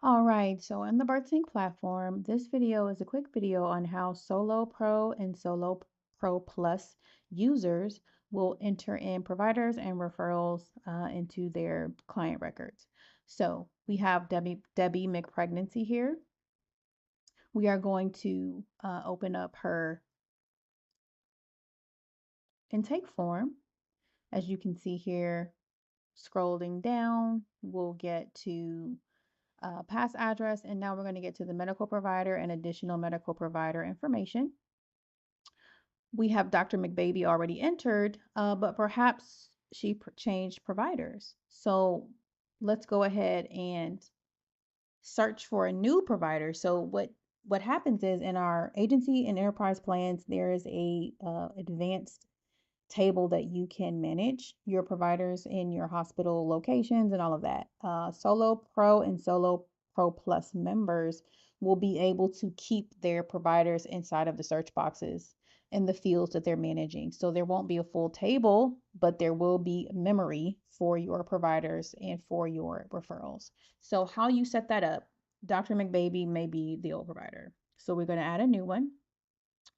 All right, so in the BirthSync platform, this video is a quick video on how Solo Pro and Solo Pro Plus users will enter in providers and referrals into their client records. So we have Debbie McPregnancy here. We are going to open up her intake form. As you can see here, scrolling down, we'll get to past address, and now we're going to get to the medical provider and additional medical provider information. We have Dr. McBaby already entered, but perhaps she changed providers. So let's go ahead and search for a new provider. So what happens is in our agency and enterprise plans, there is a advanced table that you can manage your providers in your hospital locations and all of that. Solo Pro and Solo Pro Plus members will be able to keep their providers inside of the search boxes in the fields that they're managing. So there won't be a full table, but there will be memory for your providers and for your referrals. So how you set that up, Dr. McBaby may be the old provider. So we're going to add a new one.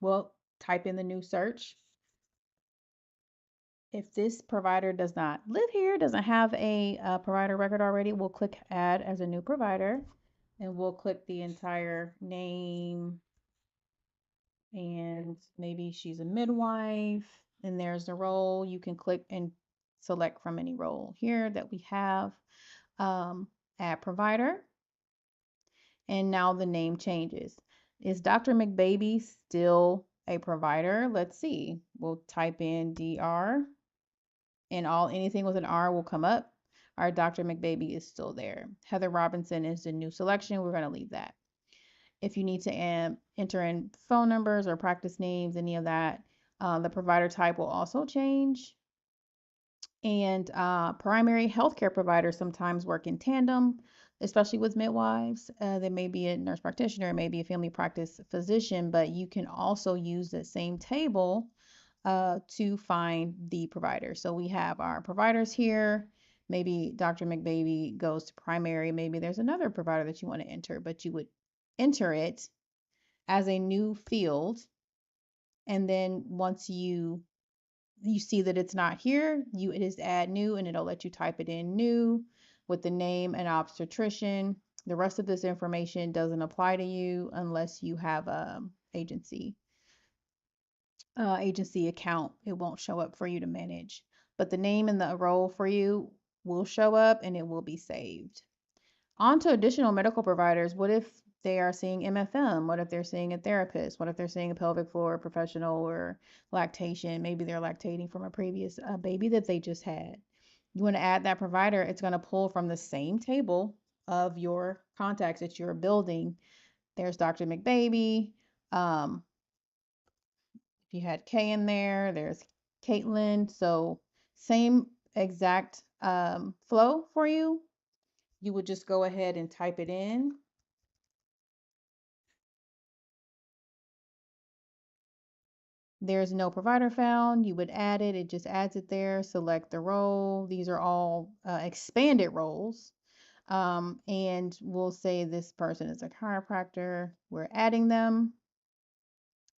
We'll type in the new search. If this provider does not live here, doesn't have a provider record already, we'll click add as a new provider, and we'll click the entire name, and maybe she's a midwife, and there's the role. You can click and select from any role here that we have. Add provider, and now the name changes. Is Dr. McBaby still a provider? Let's see. We'll type in DR, and anything with an R will come up. Our Dr. McBaby is still there. Heather Robinson is the new selection. We're going to leave that. If you need to enter in phone numbers or practice names, any of that, the provider type will also change. And primary healthcare providers sometimes work in tandem, especially with midwives. They may be a nurse practitioner, it may be a family practice physician, but you can also use the same table to find the provider. So we have our providers here. Maybe Dr. McBaby goes to primary. Maybe there's another provider that you want to enter, but you would enter it as a new field. And then once you see that it's not here, it is add new, and it'll let you type it in new with the name and obstetrician. The rest of this information doesn't apply to you unless you have agency account. It won't show up for you to manage, but the name and the role for you will show up, and it will be saved. On to additional medical providers. What if they are seeing MFM? What if they're seeing a therapist? What if they're seeing a pelvic floor professional or lactation? Maybe they're lactating from a previous baby that they just had. You want to add that provider, it's going to pull from the same table of your contacts that you're building. There's Dr. McBaby. If you had K in there's Caitlin. So same exact flow for you. You would just go ahead and type it in. There's no provider found. You would add it. It just adds it there. Select the role. These are all expanded roles. And we'll say this person is a chiropractor. We're adding them.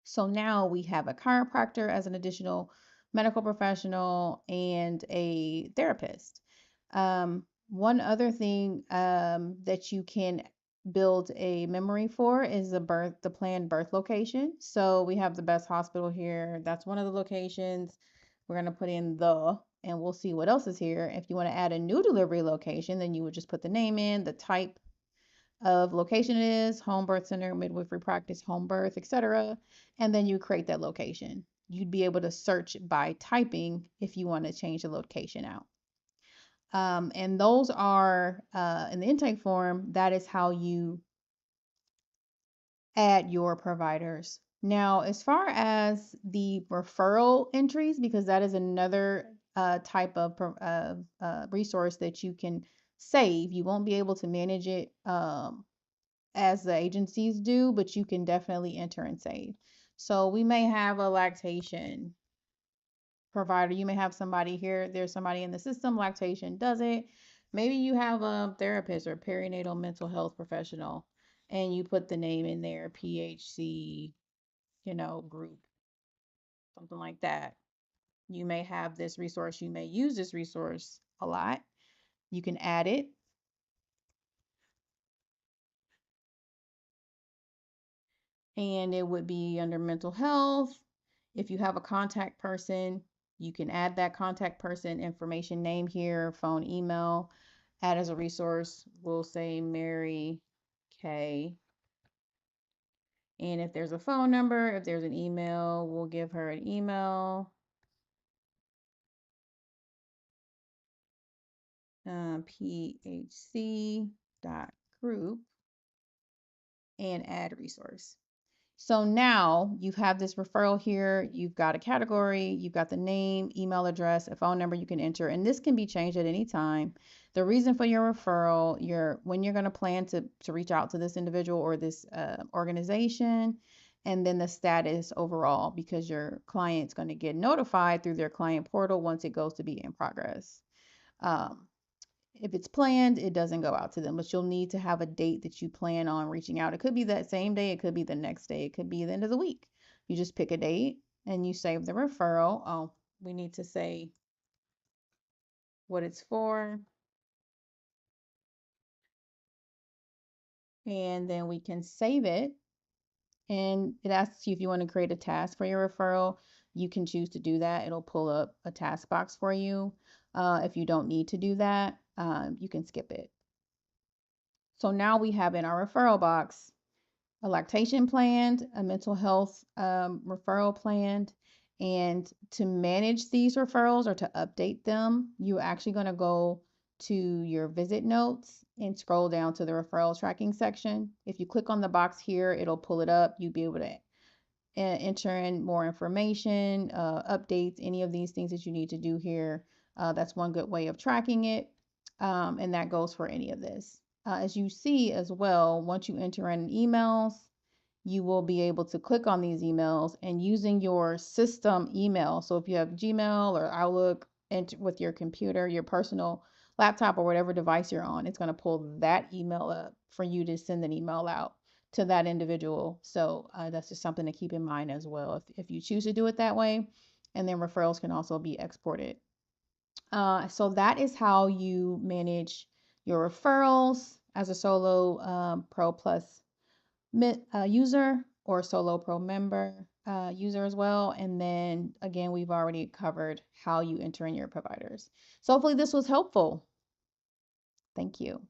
So now we have a chiropractor as an additional medical professional and a therapist. One other thing that you can build a memory for is the planned birth location. So we have the best hospital here. That's one of the locations. We're going to put in and we'll see what else is here. If you want to add a new delivery location, then you would just put the name in, the type of location it is, home birth center, midwifery practice, home birth, etc. And then you create that location. You'd be able to search by typing if you want to change the location out. And those are in the intake form. That is how you add your providers. Now, as far as the referral entries, because that is another type of resource that you can save. You won't be able to manage it as the agencies do, but you can definitely enter and save. So we may have a lactation provider. You may have somebody here. There's somebody in the system. Lactation does it. Maybe you have a therapist or perinatal mental health professional and you put the name in there, PHC, group, something like that. You may have this resource, you may use this resource a lot. You can add it, and it would be under mental health. If you have a contact person, you can add that contact person information, name here, phone, email, add as a resource. We'll say Mary K. And if there's a phone number, if there's an email, we'll give her an email. phc.group and add resource. So now you have this referral here. You've got a category, you've got the name, email address, a phone number you can enter, and this can be changed at any time. The reason for your referral, when you're going to plan to reach out to this individual or this organization, and then the status overall, because your client's going to get notified through their client portal once it goes to be in progress. Um, if it's planned, it doesn't go out to them, but you'll need to have a date that you plan on reaching out. It could be that same day, it could be the next day, it could be the end of the week. You just pick a date and you save the referral. Oh, we need to say what it's for, and then we can save it. And it asks you if you want to create a task for your referral. You can choose to do that. It'll pull up a task box for you. If you don't need to do that, you can skip it. So now we have in our referral box a lactation plan, a mental health referral plan. And to manage these referrals or to update them, you're actually going to go to your visit notes and scroll down to the referral tracking section. If you click on the box here, it'll pull it up. You'll be able to enter in more information, updates, any of these things that you need to do here. That's one good way of tracking it. And that goes for any of this. As you see as well, once you enter in emails, you will be able to click on these emails and using your system email. So if you have Gmail or Outlook and with your computer, your personal laptop or whatever device you're on, it's going to pull that email up for you to send an email out to that individual. So that's just something to keep in mind as well if you choose to do it that way. And then referrals can also be exported. So that is how you manage your referrals as a solo Pro Plus user or solo Pro member user as well. And then again, we've already covered how you enter in your providers. So hopefully this was helpful. Thank you.